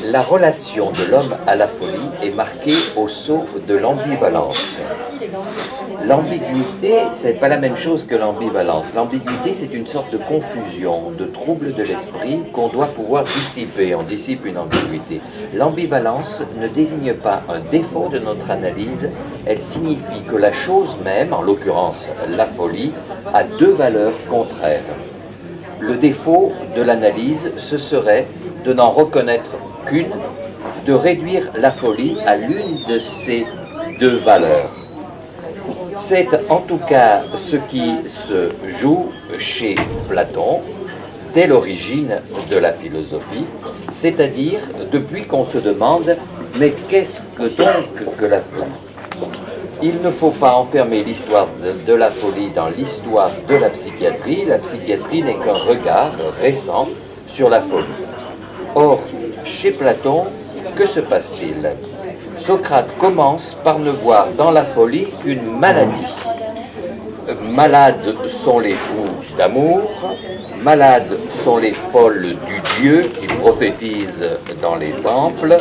La relation de l'homme à la folie est marquée au sceau de l'ambivalence. L'ambiguïté, c'est pas la même chose que l'ambivalence. L'ambiguïté, c'est une sorte de confusion, de trouble de l'esprit qu'on doit pouvoir dissiper. On dissipe une ambiguïté. L'ambivalence ne désigne pas un défaut de notre analyse, elle signifie que la chose même, en l'occurrence la folie, a deux valeurs contraires. Le défaut de l'analyse, ce serait de n'en reconnaître qu'une, de réduire la folie à l'une de ces deux valeurs. C'est en tout cas ce qui se joue chez Platon dès l'origine de la philosophie, c'est-à-dire depuis qu'on se demande « mais qu'est-ce que donc que la folie ?» Il ne faut pas enfermer l'histoire de la folie dans l'histoire de la psychiatrie. La psychiatrie n'est qu'un regard récent sur la folie. Or, chez Platon, que se passe-t-il? Socrate commence par ne voir dans la folie qu'une maladie. Malades sont les fous d'amour, malades sont les folles du Dieu qui prophétisent dans les temples,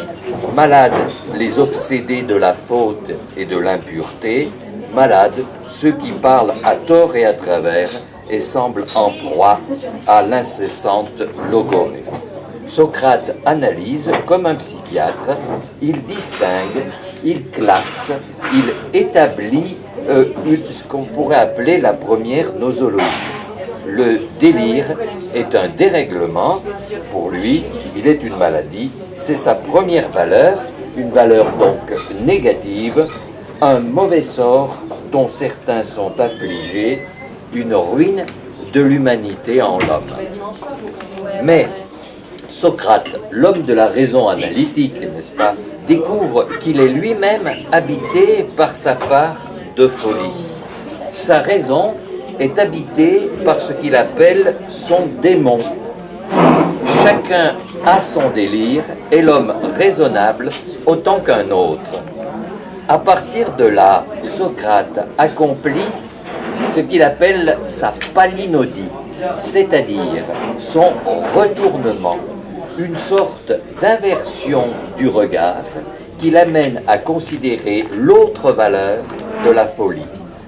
malades les obsédés de la faute et de l'impureté, malades ceux qui parlent à tort et à travers et semblent en proie à l'incessante logorée. Socrate analyse comme un psychiatre, il distingue, il classe, il établit ce qu'on pourrait appeler la première nosologie. Le délire est un dérèglement, pour lui, il est une maladie, c'est sa première valeur, une valeur donc négative, un mauvais sort dont certains sont affligés, une ruine de l'humanité en l'homme. Mais Socrate, l'homme de la raison analytique, n'est-ce pas, découvre qu'il est lui-même habité par sa part de folie. Sa raison est habitée par ce qu'il appelle son démon. Chacun a son délire et l'homme raisonnable autant qu'un autre. À partir de là, Socrate accomplit ce qu'il appelle sa palinodie, c'est-à-dire son retournement, une sorte d'inversion du regard qui l'amène à considérer l'autre valeur de la folie.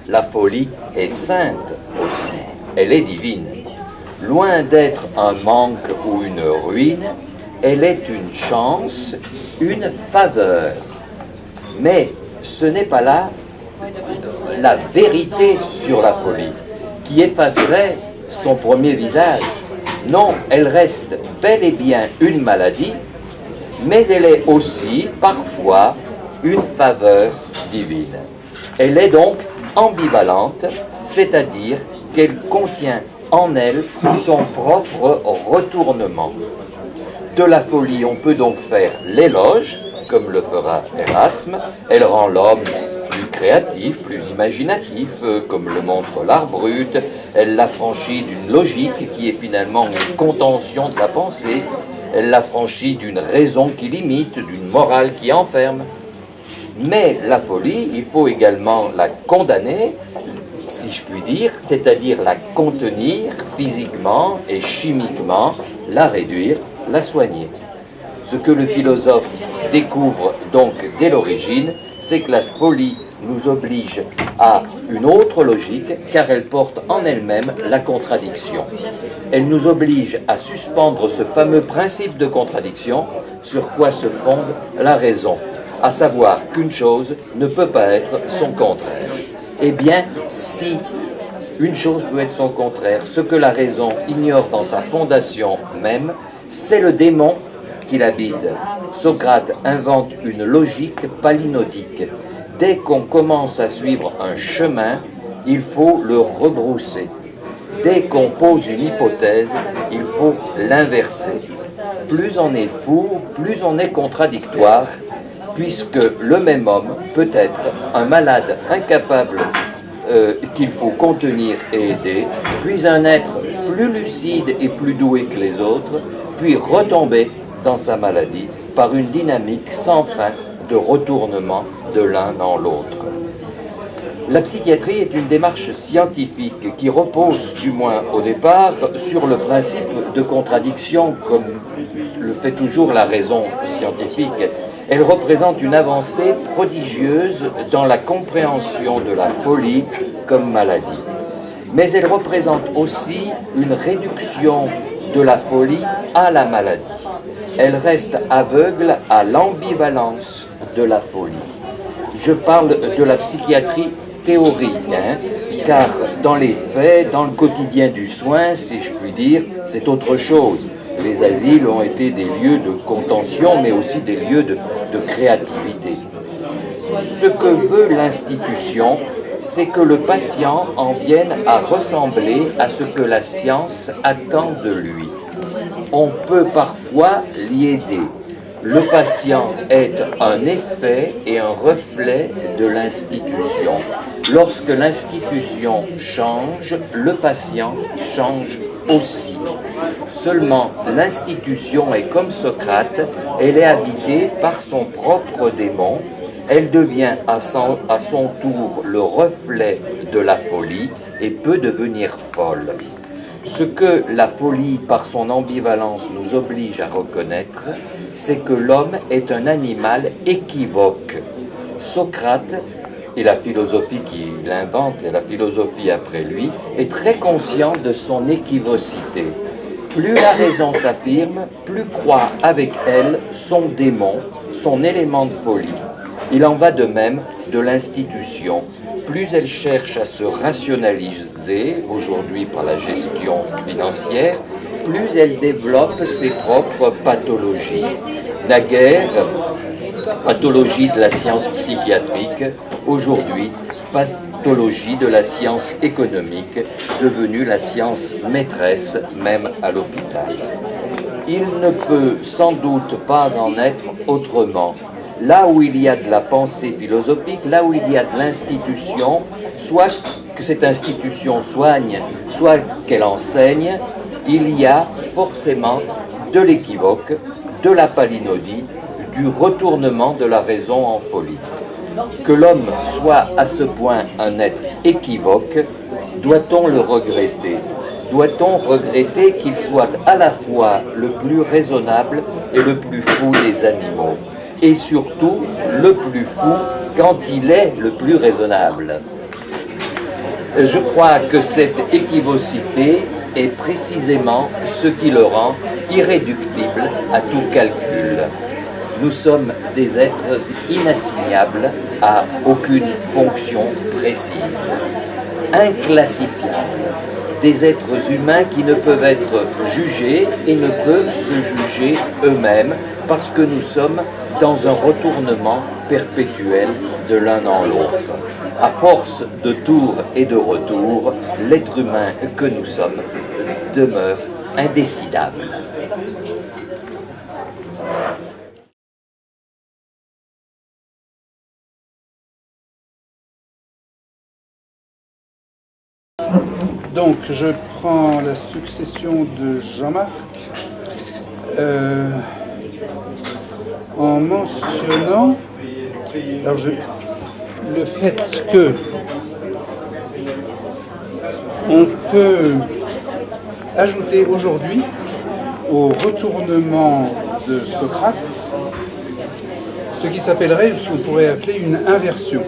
La folie est sainte aussi, elle est divine. Loin d'être un manque ou une ruine, elle est une chance, une faveur. Mais ce n'est pas là la vérité sur la folie, qui effacerait son premier visage. Non, elle reste bel et bien une maladie, mais elle est aussi parfois une faveur divine. Elle est donc ambivalente, c'est-à-dire qu'elle contient en elle son propre retournement. De la folie, on peut donc faire l'éloge, comme le fera Erasme. Elle rend l'homme plus créatif, plus imaginatif, comme le montre l'art brut. Elle l'affranchit d'une logique qui est finalement une contention de la pensée. Elle l'affranchit d'une raison qui limite, d'une morale qui enferme. Mais la folie, il faut également la condamner, si je puis dire, c'est-à-dire la contenir physiquement et chimiquement, la réduire, la soigner. Ce que le philosophe découvre donc dès l'origine, c'est que la folie nous oblige à une autre logique, car elle porte en elle-même la contradiction. Elle nous oblige à suspendre ce fameux principe de contradiction sur quoi se fonde la raison, à savoir qu'une chose ne peut pas être son contraire. Eh bien, si une chose peut être son contraire, ce que la raison ignore dans sa fondation même, c'est le démon qui l'habite. Socrate invente une logique palinodique. Dès qu'on commence à suivre un chemin, il faut le rebrousser. Dès qu'on pose une hypothèse, il faut l'inverser. Plus on est fou, plus on est contradictoire, puisque le même homme peut être un malade incapable qu'il faut contenir et aider, puis un être plus lucide et plus doué que les autres, puis retomber dans sa maladie par une dynamique sans fin de retournement de l'un dans l'autre. La psychiatrie est une démarche scientifique qui repose, du moins au départ, sur le principe de contradiction, comme le fait toujours la raison scientifique. Elle représente une avancée prodigieuse dans la compréhension de la folie comme maladie. Mais elle représente aussi une réduction de la folie à la maladie. Elle reste aveugle à l'ambivalence de la folie. Je parle de la psychiatrie théorique, car dans les faits, dans le quotidien du soin, si je puis dire, c'est autre chose. Les asiles ont été des lieux de contention, mais aussi des lieux de créativité. Ce que veut l'institution, c'est que le patient en vienne à ressembler à ce que la science attend de lui. On peut parfois l'y aider. Le patient est un effet et un reflet de l'institution. Lorsque l'institution change, le patient change aussi. Seulement, l'institution est comme Socrate, elle est habitée par son propre démon, elle devient à son tour le reflet de la folie et peut devenir folle. Ce que la folie, par son ambivalence, nous oblige à reconnaître, c'est que l'homme est un animal équivoque. Socrate, et la philosophie qu'il invente, et la philosophie après lui, est très conscient de son équivocité. Plus la raison s'affirme, plus croit avec elle son démon, son élément de folie. Il en va de même de l'institution. Plus elle cherche à se rationaliser, aujourd'hui par la gestion financière, plus elle développe ses propres pathologies. Naguère, pathologie de la science psychiatrique, aujourd'hui, pathologie de la science économique, devenue la science maîtresse, même à l'hôpital. Il ne peut sans doute pas en être autrement. Là où il y a de la pensée philosophique, là où il y a de l'institution, soit que cette institution soigne, soit qu'elle enseigne, il y a forcément de l'équivoque, de la palinodie, du retournement de la raison en folie. Que l'homme soit à ce point un être équivoque, doit-on le regretter? Doit-on regretter qu'il soit à la fois le plus raisonnable et le plus fou des animaux? Et surtout, le plus fou quand il est le plus raisonnable. Je crois que cette équivocité est précisément ce qui le rend irréductible à tout calcul. Nous sommes des êtres inassignables à aucune fonction précise, inclassifiables, des êtres humains qui ne peuvent être jugés et ne peuvent se juger eux-mêmes parce que nous sommes dans un retournement perpétuel de l'un en l'autre. À force de tours et de retours, l'être humain que nous sommes demeure indécidable. Donc, je prends la succession de Jean-Marc en mentionnant le fait que on peut ajouter aujourd'hui au retournement de Socrate ce qui s'appellerait, ce qu'on pourrait appeler une inversion.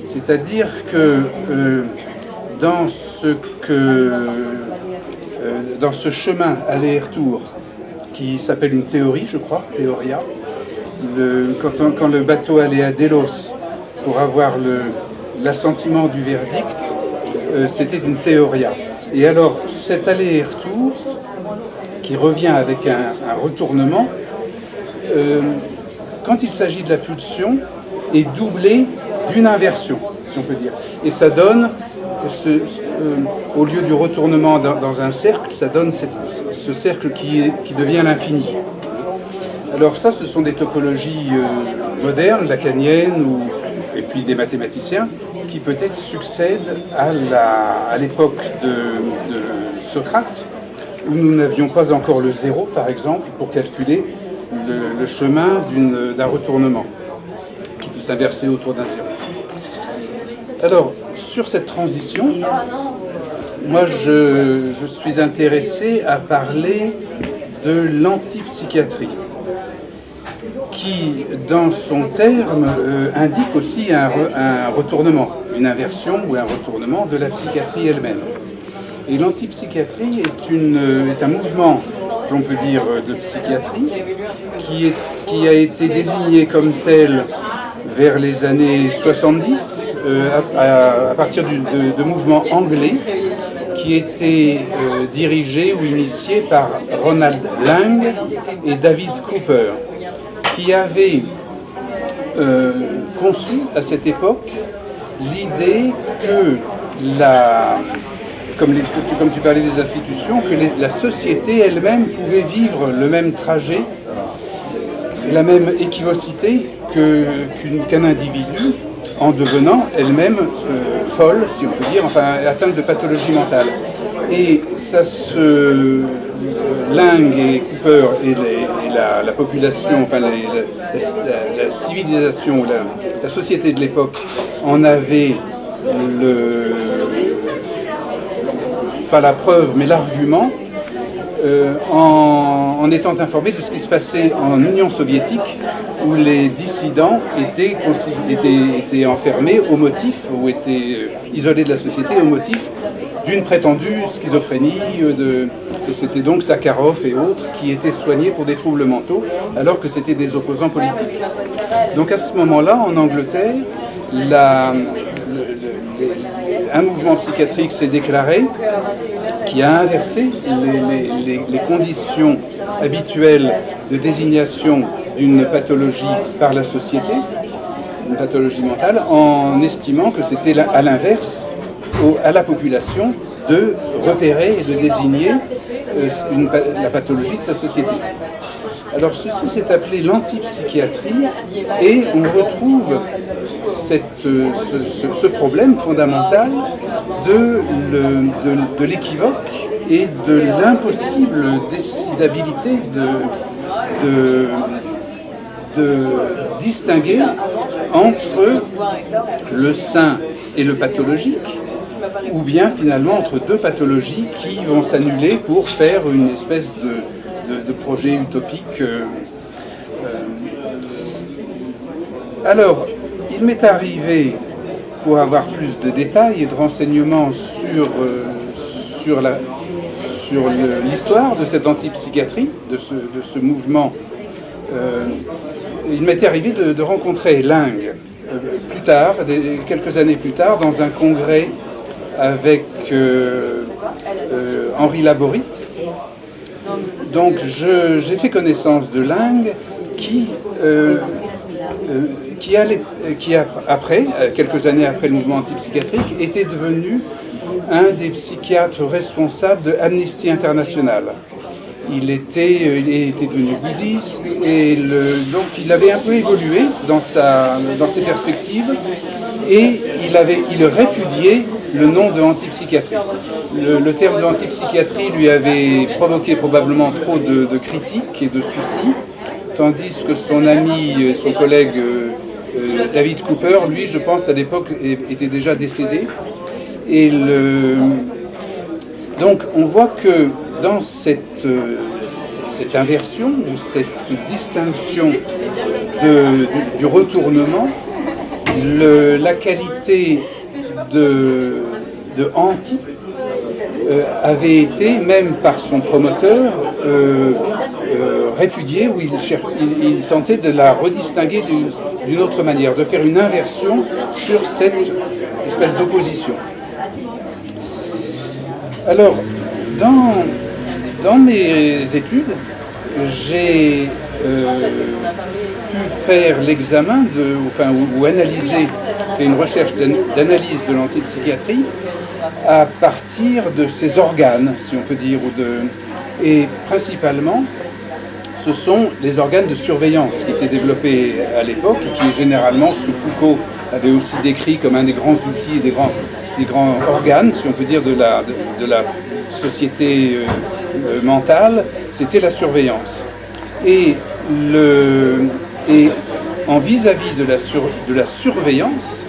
C'est-à-dire que dans ce chemin aller-retour qui s'appelle une théorie, je crois, théoria, quand le bateau allait à Délos pour avoir l'assentiment du verdict, c'était une théoria. Et alors cet aller-retour qui revient avec un retournement, quand il s'agit de la pulsion, est doublé d'une inversion, si on peut dire. Et ça donne au lieu du retournement dans un cercle, ça donne ce cercle qui devient l'infini. Alors ça, ce sont des topologies modernes, lacaniennes, et puis des mathématiciens, qui peut-être succèdent à l'époque de Socrate, où nous n'avions pas encore le zéro, par exemple, pour calculer le chemin d'un retournement, qui peut s'inverser autour d'un zéro. Alors, sur cette transition, moi je suis intéressé à parler de l'antipsychiatrie, qui, dans son terme, indique aussi un retournement, une inversion ou un retournement de la psychiatrie elle-même. Et l'antipsychiatrie est un mouvement, on peut dire, de psychiatrie, qui a été désigné comme tel vers les années 70, à partir de mouvements anglais, qui étaient dirigés ou initiés par Ronald Lang et David Cooper, qui avaient conçu à cette époque l'idée que comme tu parlais des institutions, que la société elle-même pouvait vivre le même trajet, la même équivocité qu'un individu, en devenant elle-même folle, si on peut dire, enfin atteinte de pathologie mentale. Et ça Lang et Cooper et la population, enfin la civilisation, la société de l'époque en avait pas la preuve, mais l'argument, en étant informés de ce qui se passait en Union soviétique, où les dissidents étaient enfermés au motif, ou étaient isolés de la société au motif d'une prétendue schizophrénie, et c'était donc Sakharov et autres qui étaient soignés pour des troubles mentaux, alors que c'était des opposants politiques. Donc à ce moment-là, en Angleterre, un mouvement psychiatrique s'est déclaré qui a inversé les conditions habituelles de désignation d'une pathologie par la société, une pathologie mentale, en estimant que c'était à l'inverse à la population de repérer et de désigner la pathologie de sa société. Alors ceci s'est appelé l'antipsychiatrie et on retrouve ce problème fondamental de l'équivoque et de l'impossible décidabilité de distinguer entre le sain et le pathologique, ou bien finalement entre deux pathologies qui vont s'annuler pour faire une espèce de projet utopique. Alors, il m'est arrivé, pour avoir plus de détails et de renseignements sur l'histoire de cette antipsychiatrie, de ce mouvement, il m'est arrivé de rencontrer Lang plus tard, quelques années plus tard, dans un congrès avec Henri Laborit. Donc j'ai fait connaissance de Lang qui après, quelques années après le mouvement antipsychiatrique, était devenu un des psychiatres responsables de Amnesty International. Il était devenu bouddhiste et donc il avait un peu évolué dans ses perspectives et il répudiait le nom de antipsychiatrie. Le terme de antipsychiatrie lui avait provoqué probablement trop de critiques et de soucis, tandis que son ami, son collègue David Cooper, lui, je pense, à l'époque, était déjà décédé. Et donc, on voit que dans cette inversion, ou cette distinction du retournement, la qualité de anti avait été, même par son promoteur, répudiée, où il tentait de la redistinguer d'une autre manière, de faire une inversion sur cette espèce d'opposition. Alors, dans mes études, j'ai pu faire l'examen ou analyser, faire une recherche d'analyse de l'antipsychiatrie à partir de ses organes, si on peut dire, et principalement, ce sont les organes de surveillance qui étaient développés à l'époque et qui généralement, ce que Foucault avait aussi décrit comme un des grands outils, des grands organes, si on peut dire, de la société mentale, c'était la surveillance. Et en vis-à-vis de la surveillance,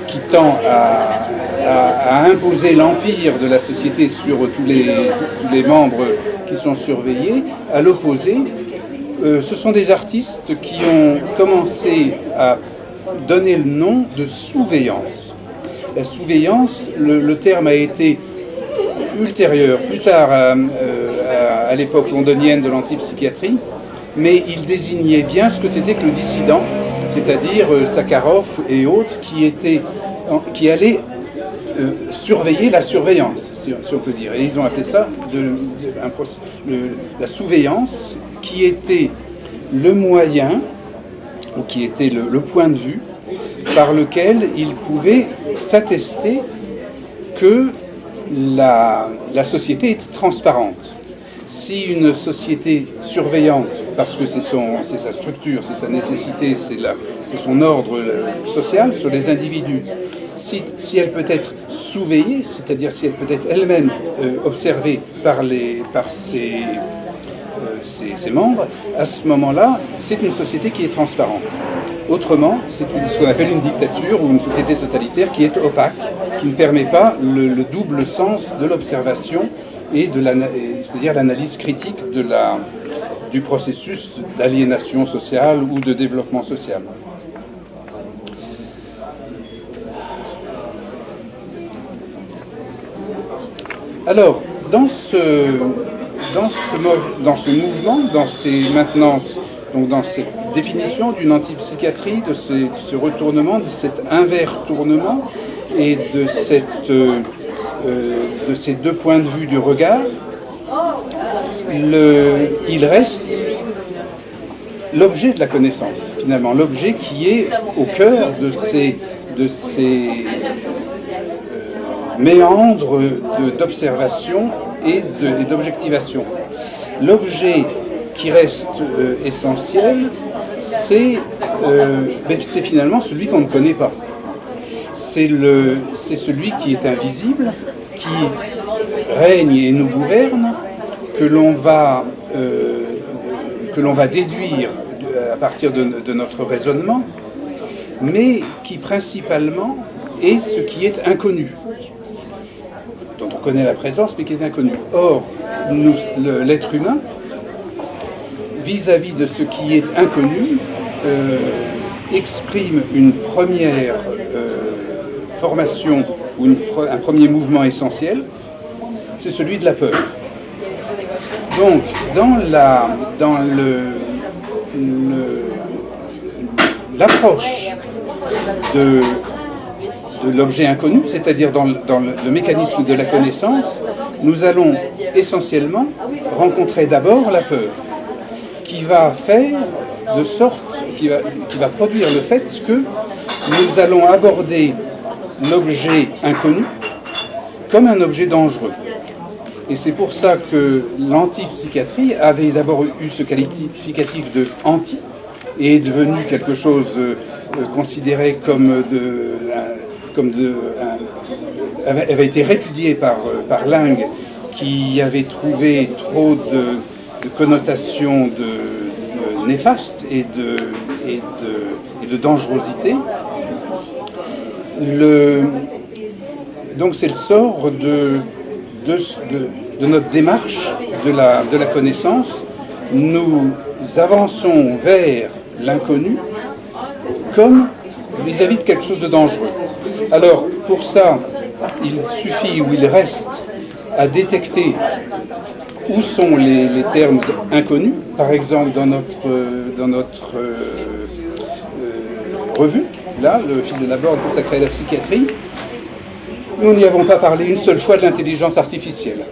qui tend à imposer l'empire de la société sur tous les membres qui sont surveillés. À l'opposé, ce sont des artistes qui ont commencé à donner le nom de sous-veillance. La sous-veillance, le terme a été ultérieur, plus tard à l'époque londonienne de l'antipsychiatrie, mais il désignait bien ce que c'était que le dissident, c'est-à-dire Sakharov et autres qui allaient surveiller la surveillance, si on peut dire. Et ils ont appelé ça la sous-veillance, qui était le moyen, ou qui était le point de vue, par lequel ils pouvaient s'attester que la société est transparente. Si une société surveillante, parce que c'est sa structure, c'est sa nécessité, c'est son ordre social sur les individus, si elle peut être sous-veillée, c'est-à-dire si elle peut être elle-même observée par ses membres, à ce moment-là, c'est une société qui est transparente. Autrement, c'est ce qu'on appelle une dictature ou une société totalitaire qui est opaque, qui ne permet pas le double sens de l'observation et c'est-à-dire l'analyse critique du processus d'aliénation sociale ou de développement social. Alors, dans ce mouvement, dans cette définition d'une antipsychiatrie, de ce retournement, de cet inverse-tournement et de ces deux points de vue du regard, il reste l'objet de la connaissance, finalement, l'objet qui est au cœur de ces méandres d'observation et d'objectivation. L'objet qui reste essentiel, c'est finalement celui qu'on ne connaît pas. C'est celui qui est invisible, qui règne et nous gouverne, que l'on va déduire à partir de notre raisonnement, mais qui principalement est ce qui est inconnu, dont on connaît la présence mais qui est inconnu. Or, l'être humain, vis-à-vis de ce qui est inconnu, exprime une première formation ou un premier mouvement essentiel, c'est celui de la peur. Donc, dans l'approche de l'objet inconnu, c'est-à-dire dans le mécanisme de la connaissance, nous allons essentiellement rencontrer d'abord la peur, qui va faire de sorte, qui va produire le fait que nous allons aborder l'objet inconnu comme un objet dangereux. Et c'est pour ça que l'antipsychiatrie avait d'abord eu ce qualificatif de anti et est devenu quelque chose considéré avait été répudié par Laing, qui avait trouvé trop de connotations néfastes et de dangerosité. Donc c'est le sort de notre démarche de la connaissance. Nous avançons vers l'inconnu comme vis-à-vis de quelque chose de dangereux. Alors, pour ça, il suffit ou il reste à détecter où sont les termes inconnus. Par exemple, dans notre revue, là, le fil de la Borde consacré à la psychiatrie, nous n'y avons pas parlé une seule fois de l'intelligence artificielle.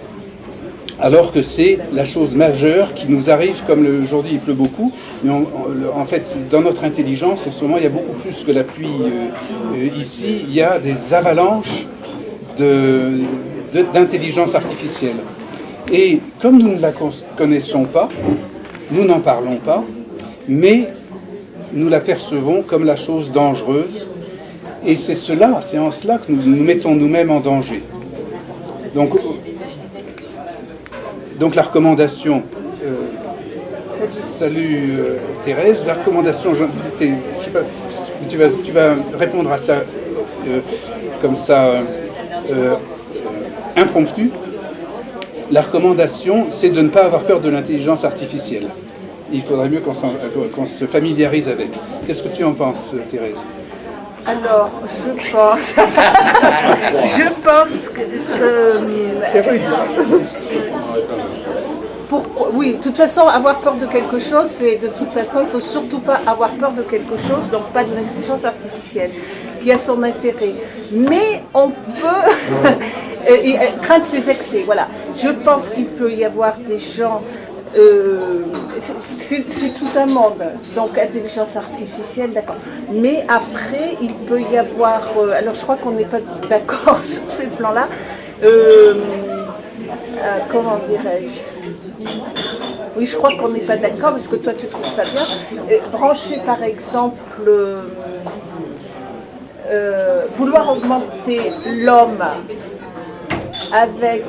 Alors que c'est la chose majeure qui nous arrive, comme aujourd'hui il pleut beaucoup, mais en fait, dans notre intelligence, en ce moment, il y a beaucoup plus que la pluie ici, il y a des avalanches d'intelligence artificielle. Et comme nous ne la connaissons pas, nous n'en parlons pas, mais nous la percevons comme la chose dangereuse, et c'est en cela que nous nous mettons nous-mêmes en danger. Donc la recommandation, salut Thérèse, la recommandation, je ne sais pas si tu Tu vas répondre à ça comme ça, impromptu. La recommandation, c'est de ne pas avoir peur de l'intelligence artificielle. Il faudrait mieux qu'on se familiarise avec. Qu'est-ce que tu en penses, Thérèse? Alors, je pense que... C'est vrai. Oui, de toute façon, avoir peur de quelque chose, c'est de toute façon, il ne faut surtout pas avoir peur de quelque chose, donc pas de l'intelligence artificielle, qui a son intérêt. Mais on peut craindre ses excès, voilà. Je pense qu'il peut y avoir des gens... c'est tout un monde, donc intelligence artificielle, d'accord. Mais après, il peut y avoir... alors, je crois qu'on n'est pas d'accord sur ces plans-là. Comment dirais-je? Oui, je crois qu'on n'est pas d'accord, parce que toi, tu trouves ça bien. Brancher, par exemple, vouloir augmenter l'homme avec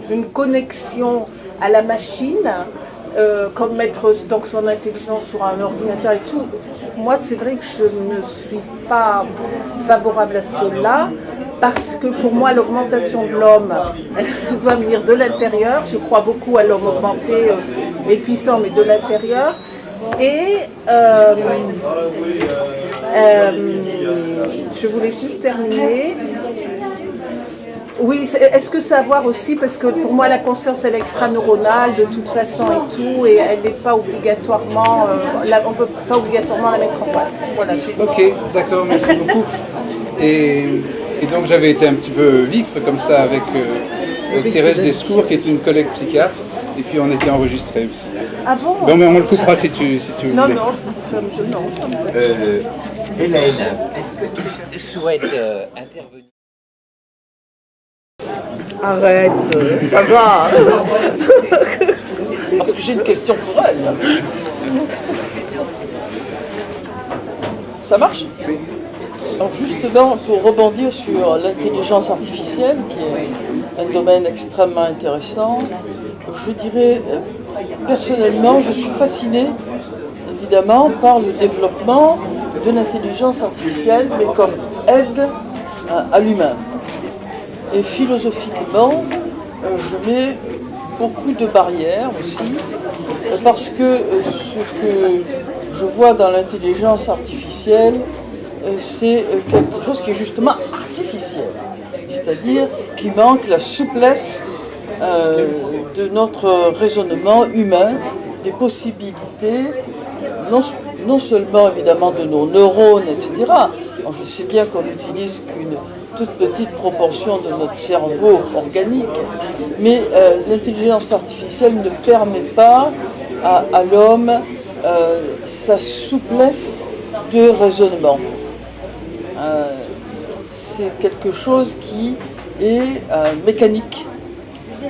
une connexion à la machine, comme mettre donc son intelligence sur un ordinateur et tout. Moi, c'est vrai que je ne suis pas favorable à cela, parce que pour moi, l'augmentation de l'homme, elle doit venir de l'intérieur. Je crois beaucoup à l'homme augmenté et puissant, mais de l'intérieur. Et je voulais juste terminer. Oui, est-ce que savoir aussi, parce que pour moi la conscience elle est extra-neuronale de toute façon et tout, et elle n'est pas obligatoirement, on ne peut pas obligatoirement la mettre en boîte. Voilà. Ok, d'accord, merci beaucoup. Et donc j'avais été un petit peu vif comme ça avec Thérèse Descours, qui est une collègue psychiatre, et puis on était enregistrés aussi. Ah bon? Bon, mais on le coupera si tu voulais. Non, non. Hélène, est-ce que tu souhaites intervenir? Arrête, ça va. Parce que j'ai une question pour elle. Ça marche? Alors justement, pour rebondir sur l'intelligence artificielle, qui est un domaine extrêmement intéressant, je dirais, personnellement, je suis fasciné, évidemment, par le développement de l'intelligence artificielle, mais comme aide à l'humain. Et philosophiquement, je mets beaucoup de barrières aussi, parce que ce que je vois dans l'intelligence artificielle, c'est quelque chose qui est justement artificiel, c'est-à-dire qui manque la souplesse de notre raisonnement humain, des possibilités, non seulement évidemment de nos neurones, etc. Alors, je sais bien qu'on n'utilise qu'une toute petite proportion de notre cerveau organique, mais l'intelligence artificielle ne permet pas à l'homme sa souplesse de raisonnement. C'est quelque chose qui est mécanique,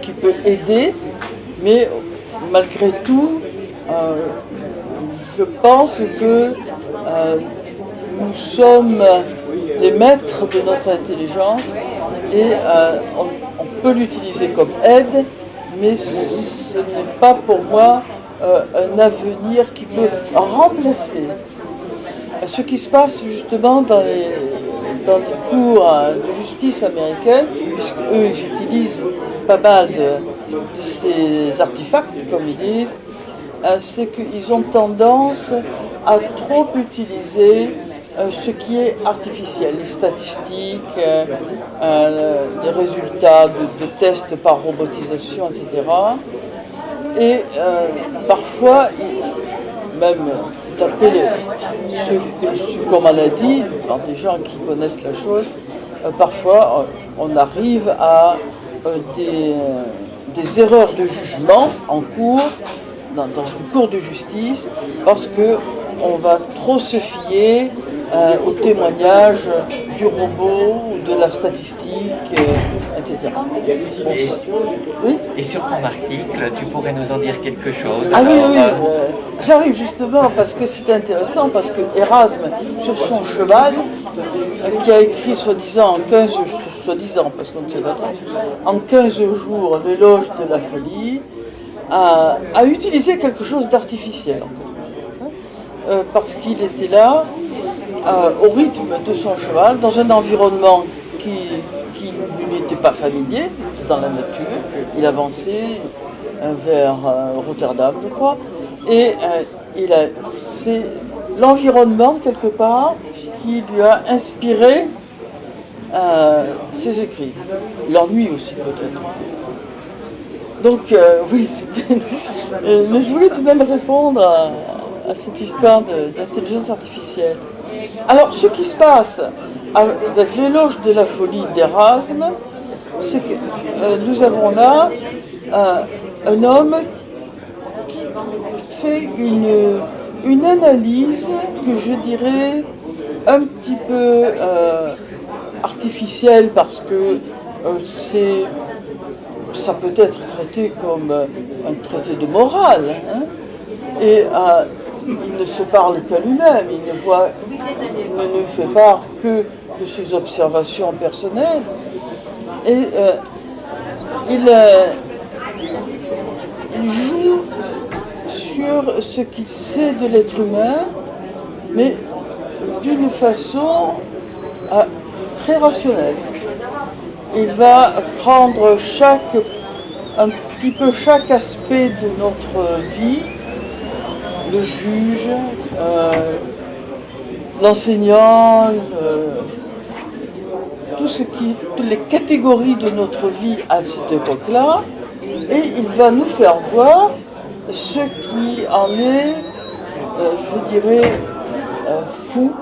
qui peut aider, mais malgré tout, je pense que nous sommes les maîtres de notre intelligence et on peut l'utiliser comme aide, mais ce n'est pas pour moi un avenir qui peut remplacer ce qui se passe justement dans les cours de justice américaines, puisque eux ils utilisent pas mal de ces artefacts, comme ils disent, c'est qu'ils ont tendance à trop utiliser ce qui est artificiel, les statistiques, les résultats de tests par robotisation, etc. Et parfois, même d'après ce qu'on m'en a dit, par des gens qui connaissent la chose, parfois on arrive à des erreurs de jugement en cours, dans une cour de justice, parce qu'on va trop se fier au témoignage du robot, de la statistique, etc. Oui. Et sur ton article, tu pourrais nous en dire quelque chose? Ah oui, j'arrive justement parce que c'est intéressant, parce que Erasme, sur son cheval, qui a écrit soi-disant en 15 jours, soi-disant, parce qu'on ne sait pas trop, en 15 jours, l'éloge de la folie, a utilisé quelque chose d'artificiel. parce qu'il était là, au rythme de son cheval, dans un environnement qui ne lui était pas familier, dans la nature. Il avançait vers Rotterdam, je crois, et c'est l'environnement, quelque part, qui lui a inspiré ses écrits. L'ennui aussi, peut-être. Donc, oui, c'était... mais je voulais tout de même répondre à cette histoire d'intelligence artificielle. Alors, ce qui se passe avec l'éloge de la folie d'Erasme, c'est que nous avons là un homme qui fait une analyse que je dirais un petit peu artificielle, parce que ça peut être traité comme un traité de morale, hein, et il ne se parle qu'à lui-même, il ne fait part que de ses observations personnelles, et il joue sur ce qu'il sait de l'être humain, mais d'une façon très rationnelle. Il va prendre un petit peu chaque aspect de notre vie, le juge, l'enseignant, toutes les catégories de notre vie à cette époque-là, et il va nous faire voir ce qui en est, je dirais, fou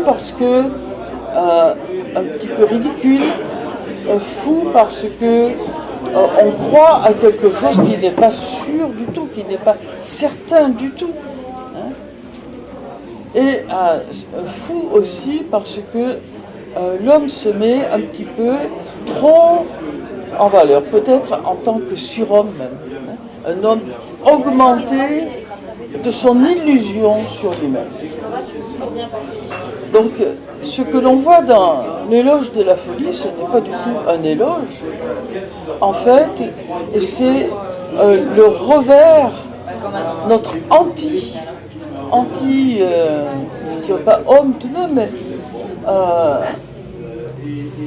parce que un petit peu ridicule, fou parce que on croit à quelque chose qui n'est pas sûr du tout, qui n'est pas certain du tout. Hein. Et fou aussi parce que l'homme se met un petit peu trop en valeur, peut-être en tant que surhomme même. Hein. Un homme augmenté de son illusion sur lui-même. Donc, ce que l'on voit dans l'éloge de la folie, ce n'est pas du tout un éloge. En fait, c'est le revers, notre je ne dirais pas homme tout de même, mais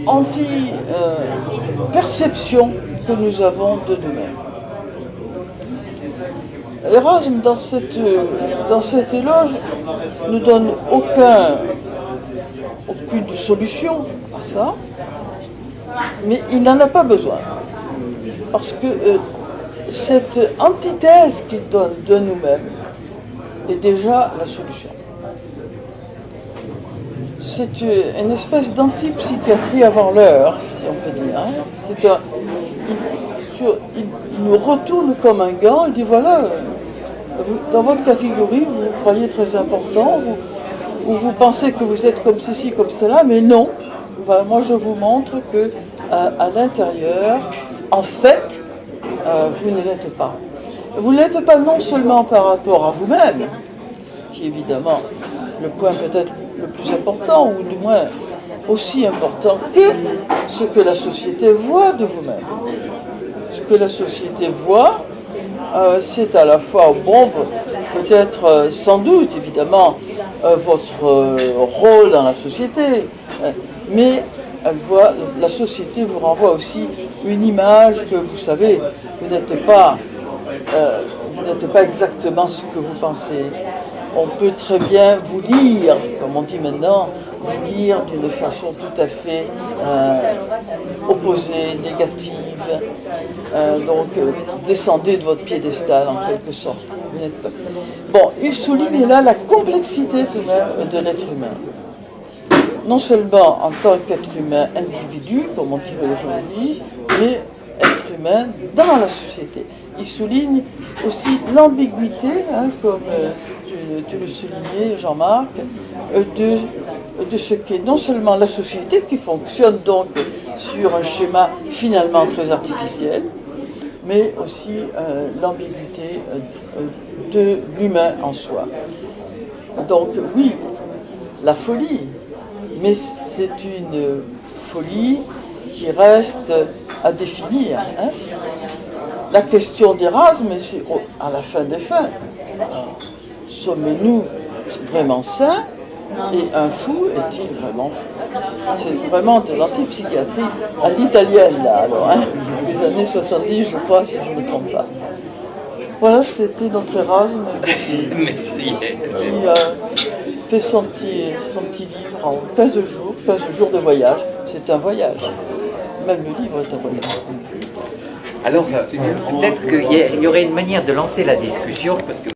anti-perception que nous avons de nous-mêmes. Erasme, dans cet éloge, ne donne aucune solution à ça, mais il n'en a pas besoin. Parce que cette antithèse qu'il donne de nous-mêmes est déjà la solution. C'est une espèce d'antipsychiatrie avant l'heure, si on peut dire. Il nous retourne comme un gant, il dit voilà, dans votre catégorie, vous vous croyez très important, vous pensez que vous êtes comme ceci, comme cela, mais non. Voilà, moi je vous montre que à l'intérieur, en fait, vous ne l'êtes pas. Vous ne l'êtes pas non seulement par rapport à vous-même, ce qui est évidemment le point peut-être le plus important, ou du moins aussi important que ce que la société voit de vous-même. Ce que la société voit, c'est à la fois, bon, peut-être sans doute évidemment votre rôle dans la société, mais la société vous renvoie aussi une image que vous savez, vous n'êtes pas exactement ce que vous pensez. On peut très bien vous lire, comme on dit maintenant, vous lire d'une façon tout à fait opposée, négative. Donc, descendez de votre piédestal en quelque sorte. Vous n'êtes pas... Bon, il souligne là la complexité tout de même de l'être humain. Non seulement en tant qu'être humain individu, comme on dirait aujourd'hui, mais être humain dans la société. Il souligne aussi l'ambiguïté, comme tu le soulignais, Jean-Marc, de ce qu'est non seulement la société, qui fonctionne donc sur un schéma finalement très artificiel, mais aussi l'ambiguïté de l'humain en soi. Donc oui, la folie, mais c'est une folie qui reste à définir. La question d'Erasme, c'est à la fin des fins. sommes-nous vraiment sains et un fou est-il vraiment fou? C'est vraiment de l'antipsychiatrie à l'italienne, là, alors, hein, des années 70, je crois, si je ne me trompe pas. Voilà, c'était notre Erasme Merci. qui a fait son petit livre en 15 jours de voyage. C'est un voyage. Même le livre est un voyage. Alors, peut-être qu'il y aurait une manière de lancer la discussion, parce que